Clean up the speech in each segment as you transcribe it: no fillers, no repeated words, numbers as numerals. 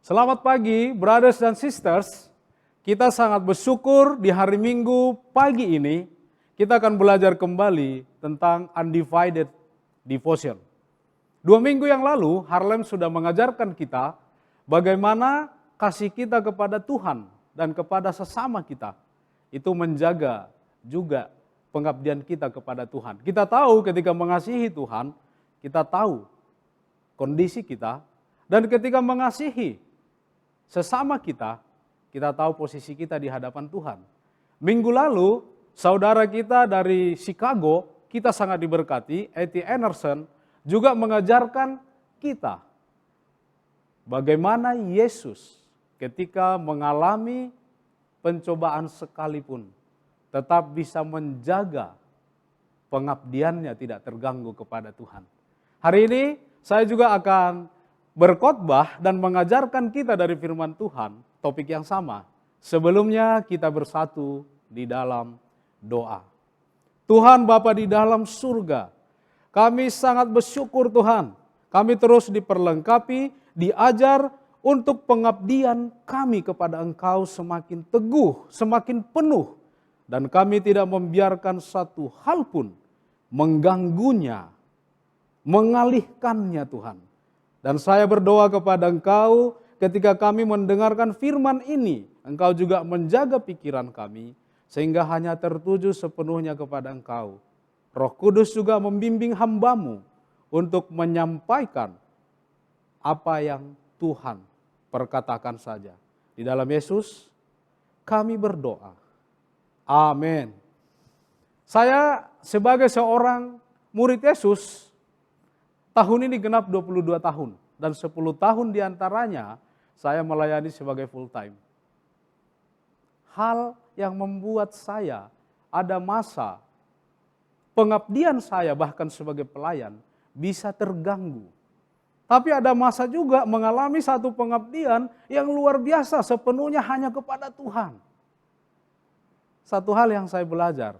Selamat pagi, brothers dan sisters. Kita sangat bersyukur di hari Minggu pagi ini kita akan belajar kembali tentang undivided devotion. 2 minggu yang lalu, Harlem sudah mengajarkan kita bagaimana kasih kita kepada Tuhan dan kepada sesama kita itu menjaga juga pengabdian kita kepada Tuhan. Kita tahu ketika mengasihi Tuhan, kita tahu kondisi kita, dan ketika mengasihi sesama kita tahu posisi kita di hadapan Tuhan. Minggu lalu, saudara kita dari Chicago, kita sangat diberkati, A.T. Anderson, juga mengajarkan kita bagaimana Yesus ketika mengalami pencobaan sekalipun, tetap bisa menjaga pengabdiannya tidak terganggu kepada Tuhan. Hari ini saya juga akan berkhotbah dan mengajarkan kita dari firman Tuhan, topik yang sama. Sebelumnya kita bersatu di dalam doa. Tuhan Bapa di dalam surga, kami sangat bersyukur Tuhan. Kami terus diperlengkapi, diajar untuk pengabdian kami kepada Engkau semakin teguh, semakin penuh. Dan kami tidak membiarkan satu hal pun mengganggunya, mengalihkannya Tuhan. Dan saya berdoa kepada Engkau ketika kami mendengarkan firman ini, Engkau juga menjaga pikiran kami sehingga hanya tertuju sepenuhnya kepada Engkau. Roh Kudus juga membimbing hamba-Mu untuk menyampaikan apa yang Tuhan perkatakan saja. Di dalam Yesus kami berdoa. Amin. Saya sebagai seorang murid Yesus, tahun ini genap 22 tahun dan 10 tahun diantaranya saya melayani sebagai full time. Hal yang membuat saya ada masa pengabdian saya bahkan sebagai pelayan bisa terganggu. Tapi ada masa juga mengalami satu pengabdian yang luar biasa sepenuhnya hanya kepada Tuhan. Satu hal yang saya belajar,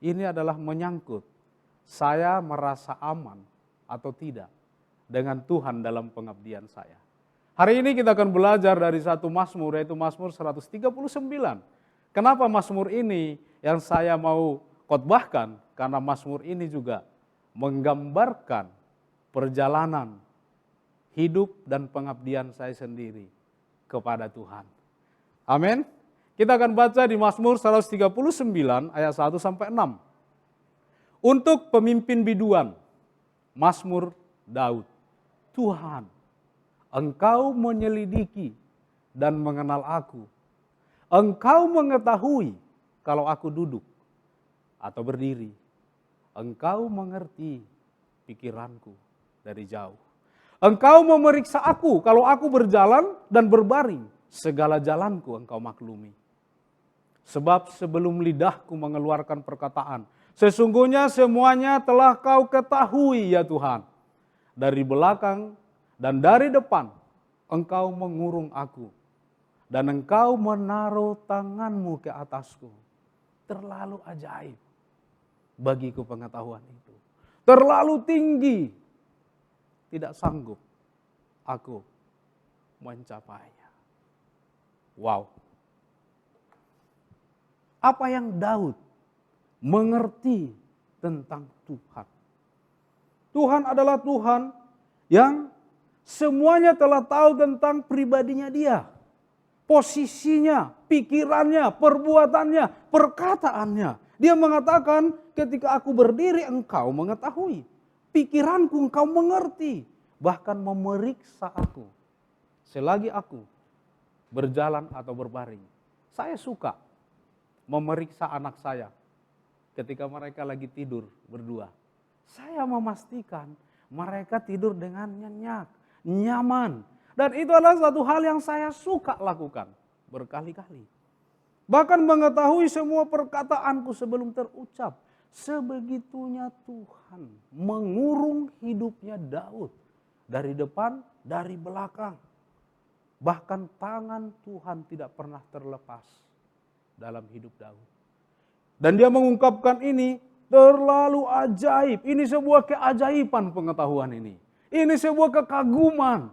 ini adalah menyangkut saya merasa aman atau tidak dengan Tuhan dalam pengabdian saya. Hari ini kita akan belajar dari satu Mazmur, yaitu Mazmur 139. Kenapa Mazmur ini yang saya mau khotbahkan? Karena Mazmur ini juga menggambarkan perjalanan hidup dan pengabdian saya sendiri kepada Tuhan. Amin. Kita akan baca di Mazmur 139 ayat 1 sampai 6. Untuk pemimpin biduan, Mazmur Daud. Tuhan, Engkau menyelidiki dan mengenal aku. Engkau mengetahui kalau aku duduk atau berdiri. Engkau mengerti pikiranku dari jauh. Engkau memeriksa aku kalau aku berjalan dan berbaring. Segala jalanku Engkau maklumi. Sebab sebelum lidahku mengeluarkan perkataan, sesungguhnya semuanya telah Kau ketahui ya Tuhan. Dari belakang dan dari depan Engkau mengurung aku. Dan Engkau menaruh tangan-Mu ke atasku. Terlalu ajaib bagiku pengetahuan itu. Terlalu tinggi. Tidak sanggup aku mencapainya. Wow. Apa yang Daud mengerti tentang Tuhan? Tuhan adalah Tuhan yang semuanya telah tahu tentang pribadinya dia. Posisinya, pikirannya, perbuatannya, perkataannya. Dia mengatakan ketika aku berdiri Engkau mengetahui. Pikiranku Engkau mengerti. Bahkan memeriksa aku. Selagi aku berjalan atau berbaring. Saya suka memeriksa anak saya ketika mereka lagi tidur berdua. Saya memastikan mereka tidur dengan nyenyak, nyaman. Dan itu adalah satu hal yang saya suka lakukan berkali-kali. Bahkan mengetahui semua perkataanku sebelum terucap. Sebegitunya Tuhan mengurung hidupnya Daud. Dari depan, dari belakang. Bahkan tangan Tuhan tidak pernah terlepas dalam hidup Daud. Dan dia mengungkapkan ini terlalu ajaib. Ini sebuah keajaiban pengetahuan ini. Ini sebuah kekaguman.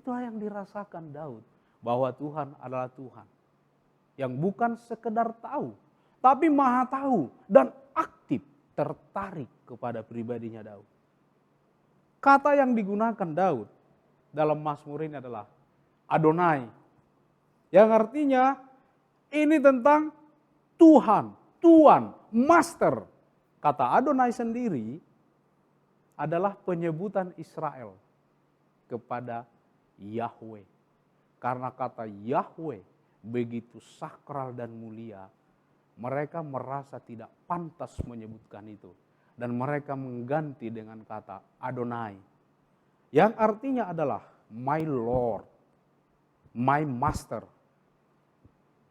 Itulah yang dirasakan Daud, bahwa Tuhan adalah Tuhan yang bukan sekedar tahu, tapi maha tahu dan aktif tertarik kepada pribadinya Daud. Kata yang digunakan Daud dalam Mazmur ini adalah Adonai, yang artinya ini tentang Tuhan, Tuan, Master. Kata Adonai sendiri adalah penyebutan Israel kepada Yahweh. Karena kata Yahweh begitu sakral dan mulia, mereka merasa tidak pantas menyebutkan itu. Dan mereka mengganti dengan kata Adonai, yang artinya adalah my Lord, my Master.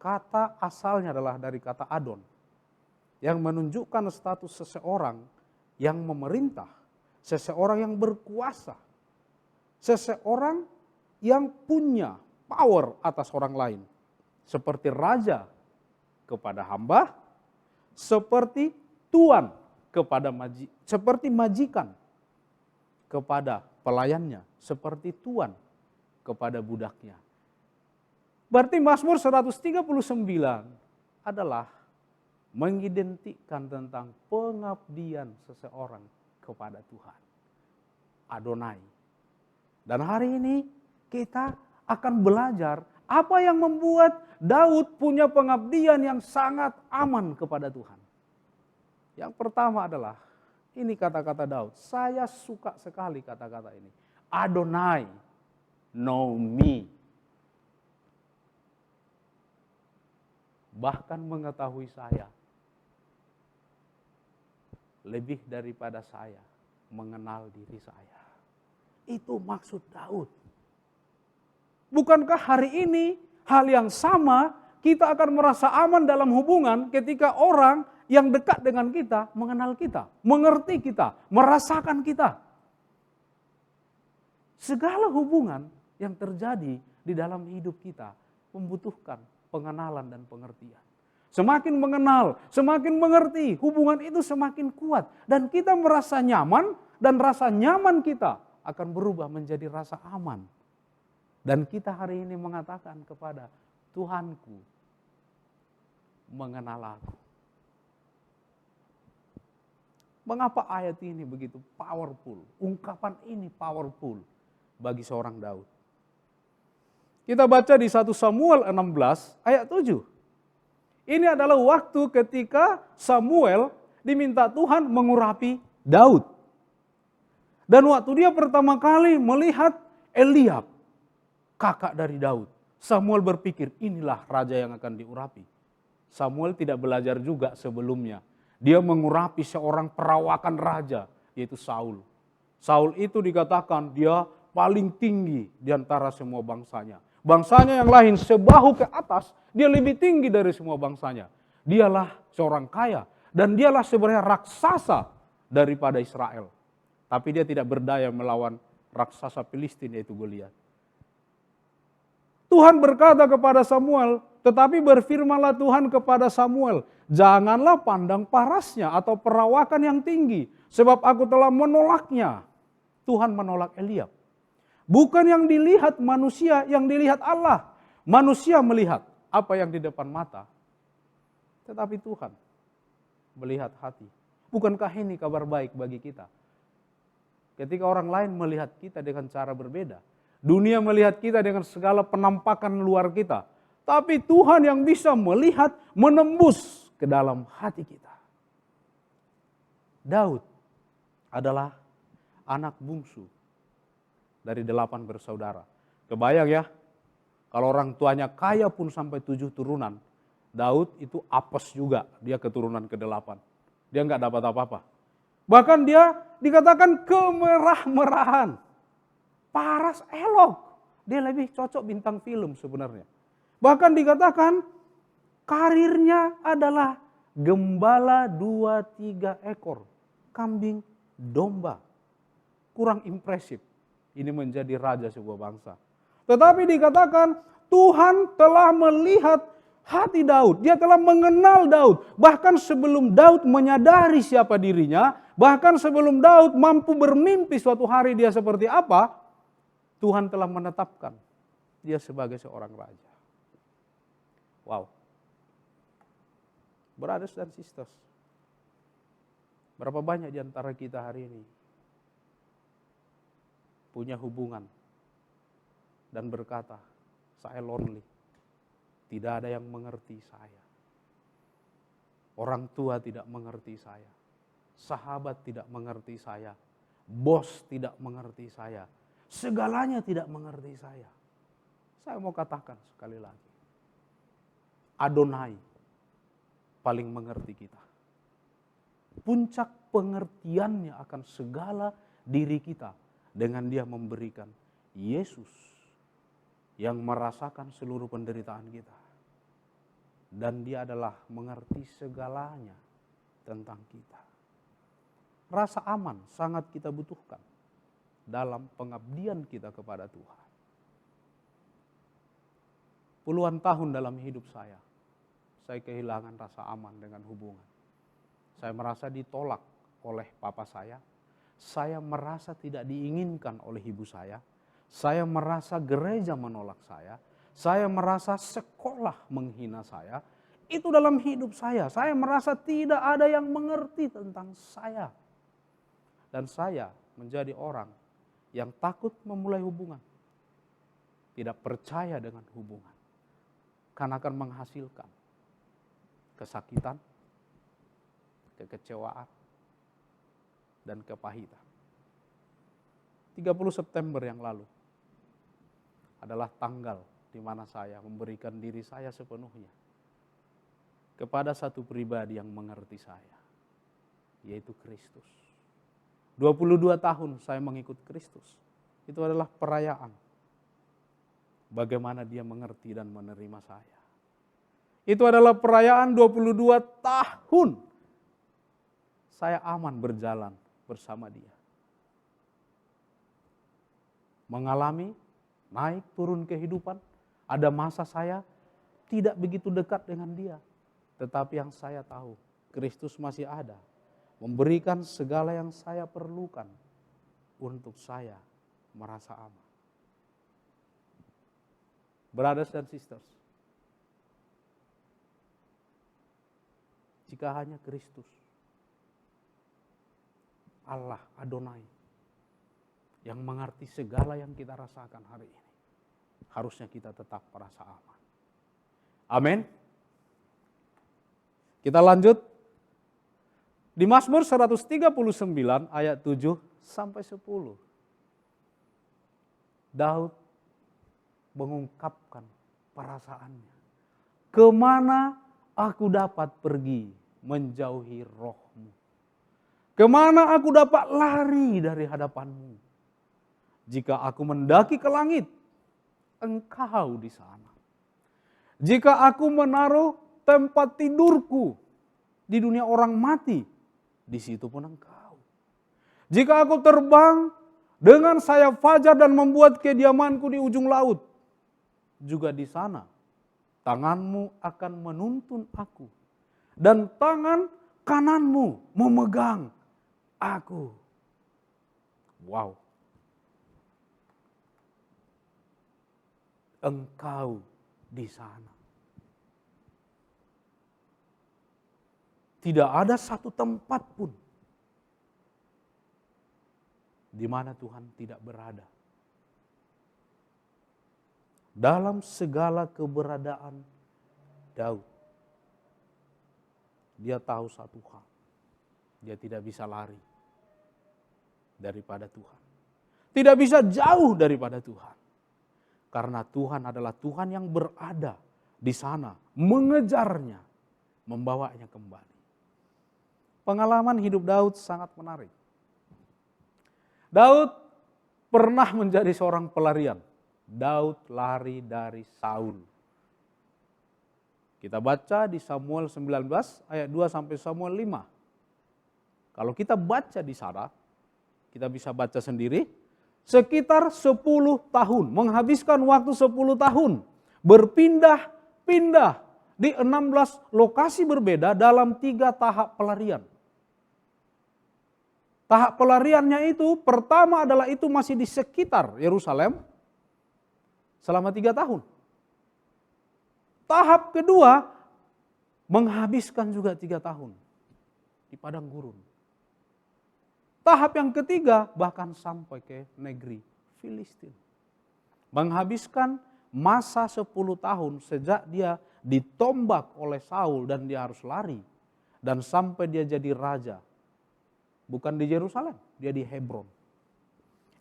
Kata asalnya adalah dari kata Adon, yang menunjukkan status seseorang yang memerintah, seseorang yang berkuasa, seseorang yang punya power atas orang lain. Seperti raja kepada hamba, seperti tuan kepada seperti majikan kepada pelayannya, seperti tuan kepada budaknya. Berarti Mazmur 139 adalah mengidentikan tentang pengabdian seseorang kepada Tuhan, Adonai. Dan hari ini kita akan belajar apa yang membuat Daud punya pengabdian yang sangat aman kepada Tuhan. Yang pertama adalah, ini kata-kata Daud, saya suka sekali kata-kata ini. Adonai know me. Bahkan mengetahui saya lebih daripada saya mengenal diri saya. Itu maksud Daud. Bukankah hari ini hal yang sama kita akan merasa aman dalam hubungan ketika orang yang dekat dengan kita mengenal kita, mengerti kita, merasakan kita. Segala hubungan yang terjadi di dalam hidup kita membutuhkan pengenalan dan pengertian. Semakin mengenal, semakin mengerti, hubungan itu semakin kuat. Dan kita merasa nyaman, dan rasa nyaman kita akan berubah menjadi rasa aman. Dan kita hari ini mengatakan kepada Tuhanku mengenal aku. Mengapa ayat ini begitu powerful? Ungkapan ini powerful bagi seorang Daud. Kita baca di 1 Samuel 16 ayat 7. Ini adalah waktu ketika Samuel diminta Tuhan mengurapi Daud. Dan waktu dia pertama kali melihat Eliab, kakak dari Daud, Samuel berpikir inilah raja yang akan diurapi. Samuel tidak belajar juga sebelumnya. Dia mengurapi seorang perawakan raja, yaitu Saul. Saul itu dikatakan dia paling tinggi di antara semua bangsanya. Bangsanya yang lain sebahu ke atas, dia lebih tinggi dari semua bangsanya. Dialah seorang kaya dan dialah sebenarnya raksasa daripada Israel. Tapi dia tidak berdaya melawan raksasa Filistin yaitu Goliat. Tuhan berkata kepada Samuel, tetapi berfirmanlah Tuhan kepada Samuel, janganlah pandang parasnya atau perawakan yang tinggi, sebab aku telah menolaknya. Tuhan menolak Eliab. Bukan yang dilihat manusia, yang dilihat Allah. Manusia melihat apa yang di depan mata, tetapi Tuhan melihat hati. Bukankah ini kabar baik bagi kita? Ketika orang lain melihat kita dengan cara berbeda, dunia melihat kita dengan segala penampakan luar kita, tapi Tuhan yang bisa melihat, menembus ke dalam hati kita. Daud adalah anak bungsu dari 8 bersaudara. Kebayang ya, kalau orang tuanya kaya pun sampai 7 turunan, Daud itu apes juga, dia keturunan ke-8. Dia nggak dapat apa-apa. Bahkan dia dikatakan kemerah-merahan. Paras elok. Dia lebih cocok bintang film sebenarnya. Bahkan dikatakan karirnya adalah gembala 2-3 ekor kambing domba. Kurang impresif. Ini menjadi raja sebuah bangsa. Tetapi dikatakan Tuhan telah melihat hati Daud. Dia telah mengenal Daud. Bahkan sebelum Daud menyadari siapa dirinya. Bahkan sebelum Daud mampu bermimpi suatu hari dia seperti apa. Tuhan telah menetapkan dia sebagai seorang raja. Wow. Brothers dan sisters, berapa banyak di antara kita hari ini punya hubungan dan berkata, saya lonely, tidak ada yang mengerti saya. Orang tua tidak mengerti saya, sahabat tidak mengerti saya, bos tidak mengerti saya, segalanya tidak mengerti saya. Saya mau katakan sekali lagi, Adonai paling mengerti kita. Puncak pengertiannya akan segala diri kita dengan dia memberikan Yesus yang merasakan seluruh penderitaan kita. Dan dia adalah mengerti segalanya tentang kita. Rasa aman sangat kita butuhkan dalam pengabdian kita kepada Tuhan. Puluhan tahun dalam hidup saya kehilangan rasa aman dengan hubungan. Saya merasa ditolak oleh papa saya. Saya merasa tidak diinginkan oleh ibu saya. Saya merasa gereja menolak saya. Saya merasa sekolah menghina saya. Itu dalam hidup saya. Saya merasa tidak ada yang mengerti tentang saya. Dan saya menjadi orang yang takut memulai hubungan. Tidak percaya dengan hubungan. Karena akan menghasilkan kesakitan, kekecewaan, dan kepahitan. 30 September yang lalu adalah tanggal di mana saya memberikan diri saya sepenuhnya kepada satu pribadi yang mengerti saya, yaitu Kristus. 22 tahun saya mengikut Kristus. Itu adalah perayaan bagaimana dia mengerti dan menerima saya. Itu adalah perayaan 22 tahun saya aman berjalan bersama dia. Mengalami naik turun kehidupan. Ada masa saya tidak begitu dekat dengan dia. Tetapi yang saya tahu, Kristus masih ada. Memberikan segala yang saya perlukan untuk saya merasa aman. Brothers and sisters, jika hanya Kristus, Allah Adonai, yang mengerti segala yang kita rasakan hari ini, harusnya kita tetap merasa aman. Amin. Kita lanjut. Di Mazmur 139 ayat 7 sampai 10. Daud mengungkapkan perasaannya. Kemana aku dapat pergi menjauhi roh-Mu? Kemana aku dapat lari dari hadapan-Mu? Jika aku mendaki ke langit, Engkau di sana. Jika aku menaruh tempat tidurku di dunia orang mati, di situ pun Engkau. Jika aku terbang dengan sayap fajar dan membuat kediamanku di ujung laut, juga di sana tangan-Mu akan menuntun aku, dan tangan kanan-Mu memegang aku. Wow. Engkau di sana. Tidak ada satu tempat pun di mana Tuhan tidak berada. Dalam segala keberadaan Daud, dia tahu satu hal. Dia tidak bisa lari daripada Tuhan. Tidak bisa jauh daripada Tuhan. Karena Tuhan adalah Tuhan yang berada di sana, mengejarnya, membawanya kembali. Pengalaman hidup Daud sangat menarik. Daud pernah menjadi seorang pelarian. Daud lari dari Saul. Kita baca di Samuel 19 ayat 2 sampai Samuel 5. Kalau kita baca di sana, kita bisa baca sendiri. Sekitar 10 tahun, menghabiskan waktu 10 tahun. Berpindah-pindah di 16 lokasi berbeda dalam 3 tahap pelarian. Tahap pelariannya itu pertama adalah itu masih di sekitar Yerusalem selama 3 tahun. Tahap kedua menghabiskan juga 3 tahun di padang gurun. Tahap yang ketiga bahkan sampai ke negeri Filistin. Menghabiskan masa 10 tahun sejak dia ditombak oleh Saul dan dia harus lari. Dan sampai dia jadi raja. Bukan di Yerusalem, dia di Hebron.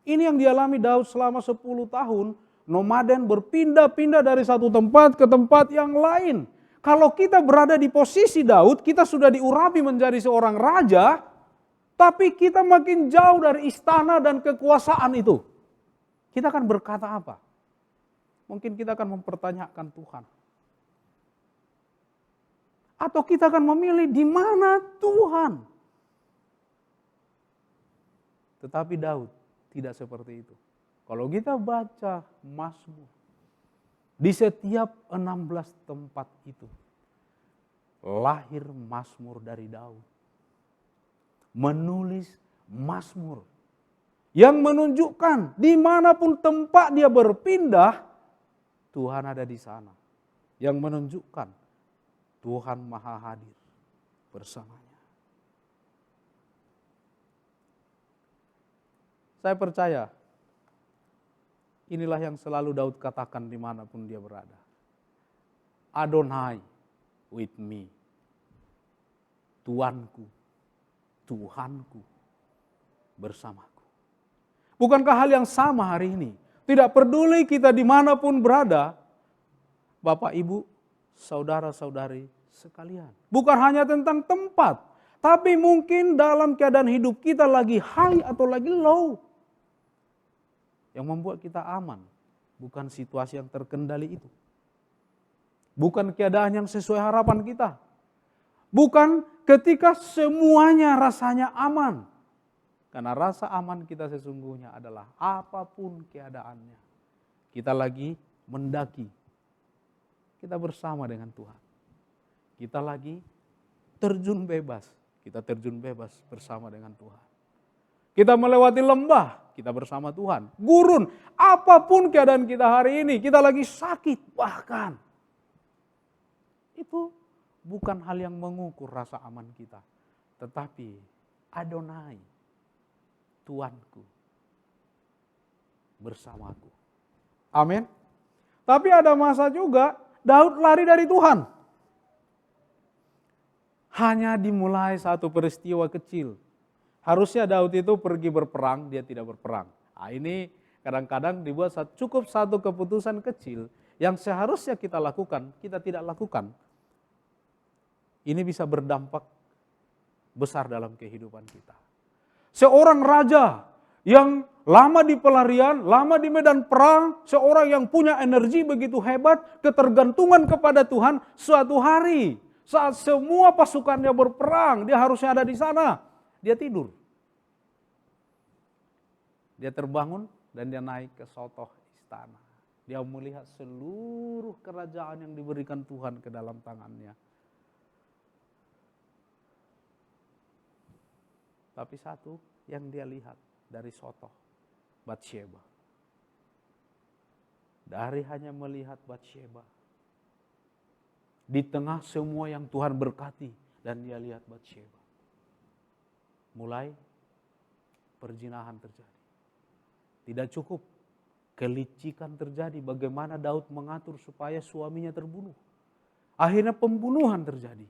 Ini yang dialami Daud selama 10 tahun, nomaden berpindah-pindah dari satu tempat ke tempat yang lain. Kalau kita berada di posisi Daud, kita sudah diurapi menjadi seorang raja, tapi kita makin jauh dari istana dan kekuasaan itu. Kita akan berkata apa? Mungkin kita akan mempertanyakan Tuhan. Atau kita akan memilih di mana Tuhan? Tetapi Daud tidak seperti itu. Kalau kita baca Mazmur, di setiap 16 tempat itu, lahir Mazmur dari Daud. Menulis Mazmur yang menunjukkan dimanapun tempat dia berpindah, Tuhan ada di sana. Yang menunjukkan Tuhan Maha Hadir bersamanya. Saya percaya inilah yang selalu Daud katakan dimanapun dia berada. Adonai with me. Tuanku, Tuhanku bersamaku. Bukankah hal yang sama hari ini? Tidak peduli kita dimanapun berada, Bapak, Ibu, saudara-saudari sekalian. Bukan hanya tentang tempat, tapi mungkin dalam keadaan hidup kita lagi high atau lagi low. Yang membuat kita aman, bukan situasi yang terkendali itu. Bukan keadaan yang sesuai harapan kita. Bukan ketika semuanya rasanya aman. Karena rasa aman kita sesungguhnya adalah apapun keadaannya. Kita lagi mendaki. Kita bersama dengan Tuhan. Kita lagi terjun bebas. Kita terjun bebas bersama dengan Tuhan. Kita melewati lembah, kita bersama Tuhan. Gurun, apapun keadaan kita hari ini, kita lagi sakit bahkan. Itu bukan hal yang mengukur rasa aman kita. Tetapi Adonai, Tuanku, bersamaku. Amin. Tapi ada masa juga Daud lari dari Tuhan. Hanya dimulai satu peristiwa kecil. Harusnya Daud itu pergi berperang, dia tidak berperang. Nah, ini kadang-kadang dibuat cukup satu keputusan kecil yang seharusnya kita lakukan, kita tidak lakukan. Ini bisa berdampak besar dalam kehidupan kita. Seorang raja yang lama di pelarian, lama di medan perang, seorang yang punya energi begitu hebat, ketergantungan kepada Tuhan, suatu hari saat semua pasukannya berperang, dia harusnya ada di sana. Dia tidur. Dia terbangun dan dia naik ke sotoh istana. Dia melihat seluruh kerajaan yang diberikan Tuhan ke dalam tangannya. Tapi satu yang dia lihat dari sotoh, Batsheba. Dari hanya melihat Batsheba. Di tengah semua yang Tuhan berkati dan dia lihat Batsheba. Mulai perzinahan terjadi. Tidak cukup, kelicikan terjadi. Bagaimana Daud mengatur supaya suaminya terbunuh. Akhirnya pembunuhan terjadi.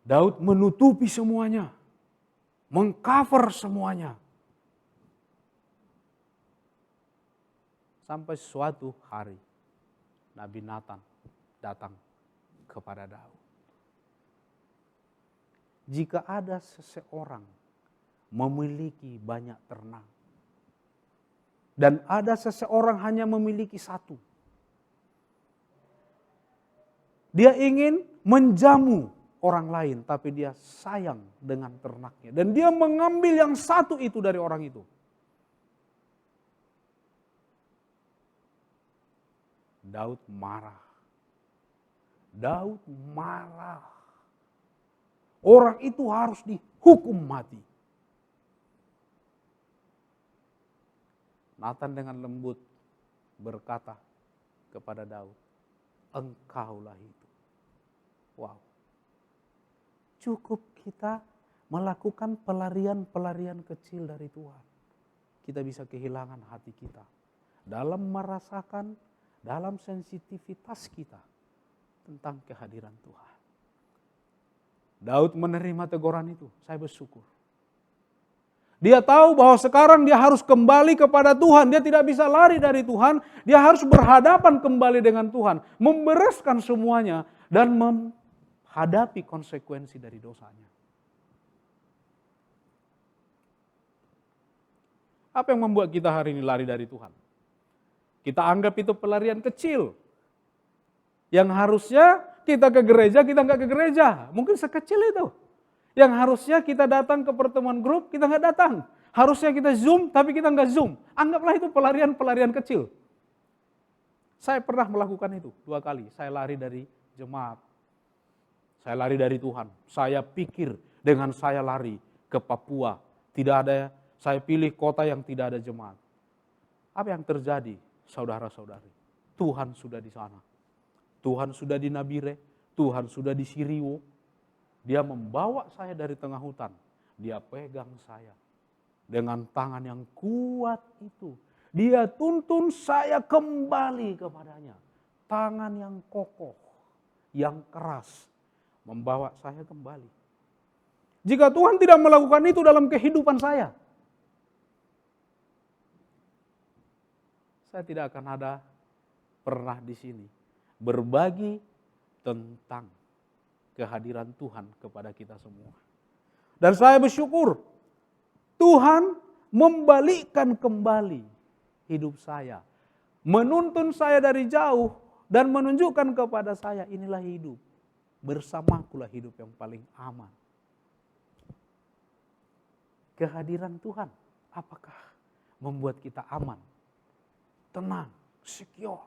Daud menutupi semuanya, mengcover semuanya. Sampai suatu hari Nabi Nathan datang kepada Daud. Jika ada seseorang memiliki banyak ternak dan ada seseorang hanya memiliki satu, dia ingin menjamu orang lain tapi dia sayang dengan ternaknya dan dia mengambil yang satu itu dari orang itu. Daud marah. Daud marah. Orang itu harus dihukum mati. Nathan dengan lembut berkata kepada Daud, engkaulah itu. Wow. Cukup kita melakukan pelarian-pelarian kecil dari Tuhan. Kita bisa kehilangan hati kita dalam merasakan, dalam sensitivitas kita tentang kehadiran Tuhan. Daud menerima teguran itu, saya bersyukur. Dia tahu bahwa sekarang dia harus kembali kepada Tuhan. Dia tidak bisa lari dari Tuhan. Dia harus berhadapan kembali dengan Tuhan. Membereskan semuanya dan menghadapi konsekuensi dari dosanya. Apa yang membuat kita hari ini lari dari Tuhan? Kita anggap itu pelarian kecil. Yang harusnya kita ke gereja, kita nggak ke gereja. Mungkin sekecil itu. Yang harusnya kita datang ke pertemuan grup, kita nggak datang. Harusnya kita Zoom, tapi kita nggak Zoom. Anggaplah itu pelarian-pelarian kecil. Saya pernah melakukan itu 2 kali. Saya lari dari jemaat. Saya lari dari Tuhan. Saya pikir dengan saya lari ke Papua. Tidak ada, saya pilih kota yang tidak ada jemaat. Apa yang terjadi, saudara-saudari? Tuhan sudah di sana. Tuhan sudah di Nabire. Tuhan sudah di Siriwo. Dia membawa saya dari tengah hutan. Dia pegang saya dengan tangan yang kuat itu. Dia tuntun saya kembali kepadanya. Tangan yang kokoh, yang keras, membawa saya kembali. Jika Tuhan tidak melakukan itu dalam kehidupan saya tidak akan ada pernah di sini berbagi tentang kehadiran Tuhan kepada kita semua. Dan saya bersyukur Tuhan membalikkan kembali hidup saya. Menuntun saya dari jauh dan menunjukkan kepada saya inilah hidup. Bersamakulah hidup yang paling aman. Kehadiran Tuhan apakah membuat kita aman, tenang, secure?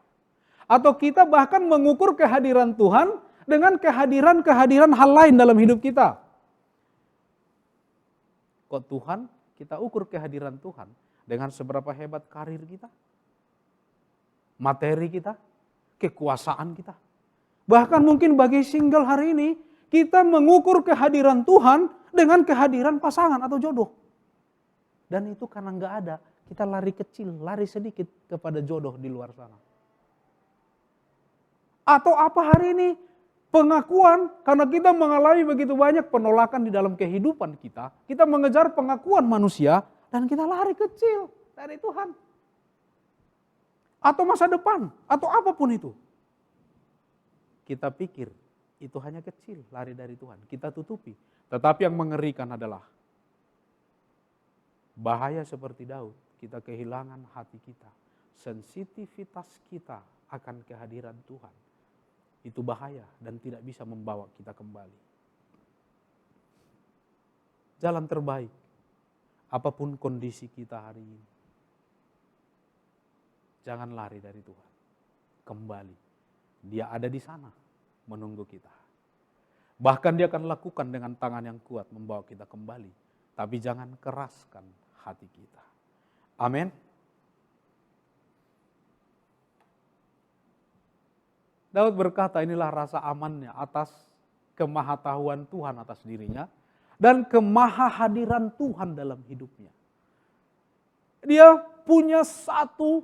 Atau kita bahkan mengukur kehadiran Tuhan dengan kehadiran hal lain dalam hidup kita. Kok Tuhan, kita ukur kehadiran Tuhan dengan seberapa hebat karir kita, materi kita, kekuasaan kita. Bahkan mungkin bagi single hari ini, kita mengukur kehadiran Tuhan dengan kehadiran pasangan atau jodoh. Dan itu karena nggak ada, kita lari kecil, lari sedikit kepada jodoh di luar sana. Atau apa hari ini? Pengakuan, karena kita mengalami begitu banyak penolakan di dalam kehidupan kita. Kita mengejar pengakuan manusia dan kita lari kecil dari Tuhan. Atau masa depan, atau apapun itu. Kita pikir itu hanya kecil, lari dari Tuhan. Kita tutupi. Tetapi yang mengerikan adalah bahaya seperti Daud. Kita kehilangan hati kita. Sensitivitas kita akan kehadiran Tuhan. Itu bahaya dan tidak bisa membawa kita kembali. Jalan terbaik, apapun kondisi kita hari ini, jangan lari dari Tuhan. Kembali, Dia ada di sana menunggu kita. Bahkan Dia akan lakukan dengan tangan yang kuat membawa kita kembali. Tapi jangan keraskan hati kita. Amin. Daud berkata inilah rasa amannya atas kemahatauan Tuhan atas dirinya dan kemahahadiran Tuhan dalam hidupnya. Dia punya satu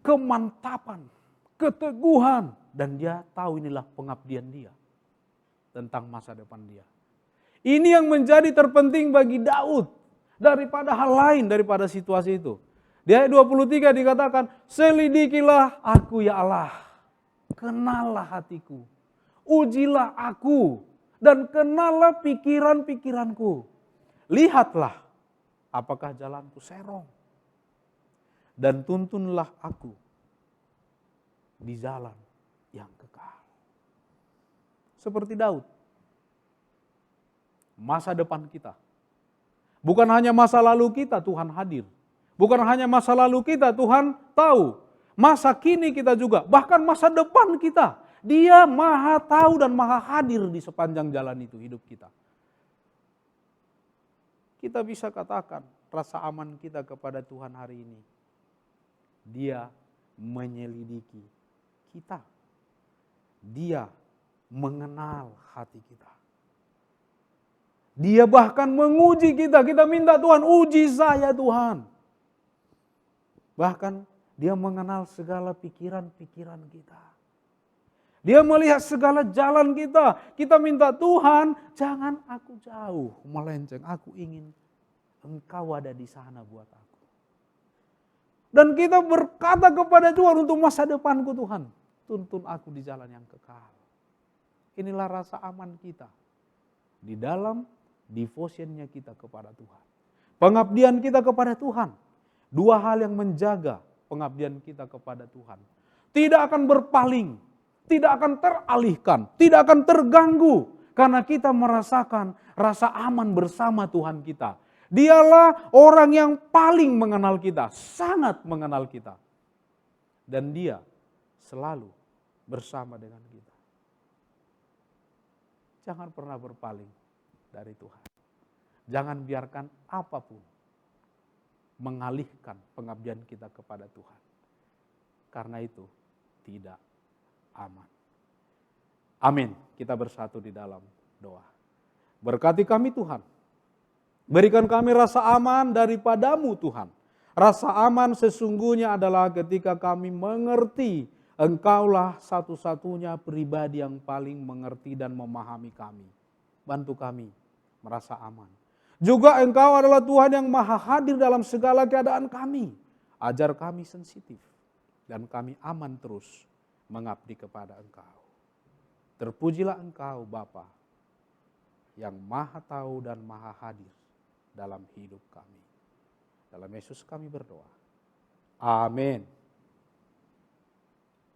kemantapan, keteguhan dan dia tahu inilah pengabdian dia tentang masa depan dia. Ini yang menjadi terpenting bagi Daud daripada hal lain, daripada situasi itu. Di ayat 23 dikatakan, selidikilah aku ya Allah. Kenallah hatiku, ujilah aku, dan kenallah pikiran-pikiranku. Lihatlah apakah jalanku serong, dan tuntunlah aku di jalan yang kekal. Seperti Daud, masa depan kita, bukan hanya masa lalu kita Tuhan hadir, bukan hanya masa lalu kita Tuhan tahu, masa kini kita juga, bahkan masa depan kita. Dia maha tahu dan maha hadir di sepanjang jalan itu hidup kita. Kita bisa katakan rasa aman kita kepada Tuhan hari ini Dia menyelidiki kita. Dia mengenal hati kita. Dia bahkan menguji kita. Kita minta Tuhan, uji saya Tuhan. Bahkan dia mengenal segala pikiran-pikiran kita. Dia melihat segala jalan kita. Kita minta Tuhan, jangan aku jauh melenceng. Aku ingin Engkau ada di sana buat aku. Dan kita berkata kepada Tuhan untuk masa depanku Tuhan. Tuntun aku di jalan yang kekal. Inilah rasa aman kita. Di dalam devotionnya kita kepada Tuhan. Pengabdian kita kepada Tuhan. Dua hal yang menjaga pengabdian kita kepada Tuhan. Tidak akan berpaling, tidak akan teralihkan, tidak akan terganggu. Karena kita merasakan rasa aman bersama Tuhan kita. Dialah orang yang paling mengenal kita, sangat mengenal kita. Dan dia selalu bersama dengan kita. Jangan pernah berpaling dari Tuhan. Jangan biarkan apapun mengalihkan pengabdian kita kepada Tuhan. Karena itu tidak aman. Amin. Kita bersatu di dalam doa. Berkati kami Tuhan. Berikan kami rasa aman daripadamu Tuhan. Rasa aman sesungguhnya adalah ketika kami mengerti Engkaulah satu-satunya pribadi yang paling mengerti dan memahami kami. Bantu kami merasa aman. Juga Engkau adalah Tuhan yang maha hadir dalam segala keadaan kami. Ajar kami sensitif dan kami aman terus mengabdi kepada Engkau. Terpujilah Engkau Bapa yang maha tahu dan maha hadir dalam hidup kami. Dalam Yesus kami berdoa. Amin.